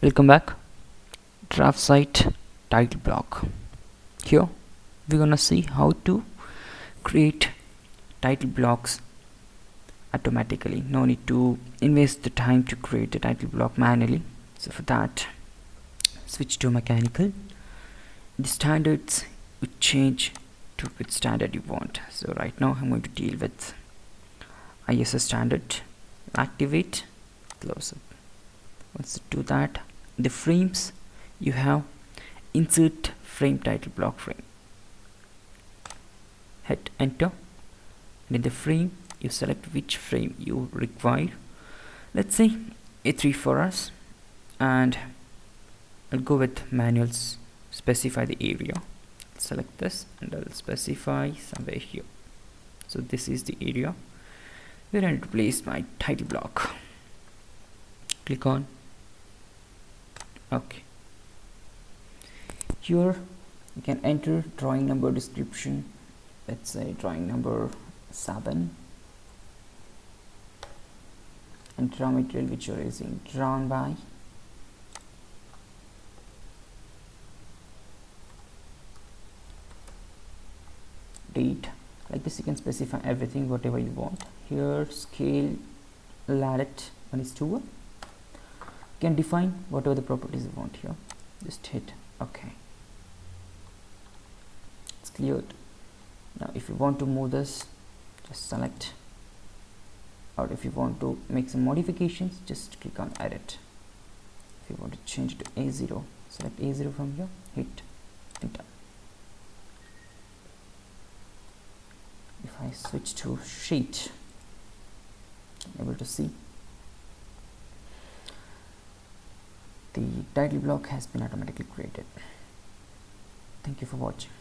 Welcome back. DraftSight title block. Here we're gonna see how to create title blocks automatically. No need to invest the time to create the title block manually. So for that, switch to mechanical. The standards would change to which standard you want. So right now I'm going to deal with ISO standard. Activate, close up. Once you do that, the frames you have insert frame title block frame, hit enter, and in the frame you select which frame you require. Let's say A3 for us, and I'll go with manuals. Specify the area, select this, and I'll specify somewhere here. So this is the area where I need to place my title block. Click on OK. Here you can enter drawing number description. Let's say drawing number 7, and draw material which you are using, drawn by. Date. Like this you can specify everything whatever you want. Here scale, lat 1:1. You can define whatever the properties you want here. Just hit OK. It's cleared. Now if you want to move this, just select, or if you want to make some modifications, just click on edit. If you want to change it to A0, select A0 from here, hit enter. If I switch to sheet, I'm able to see the title block has been automatically created. Thank you for watching.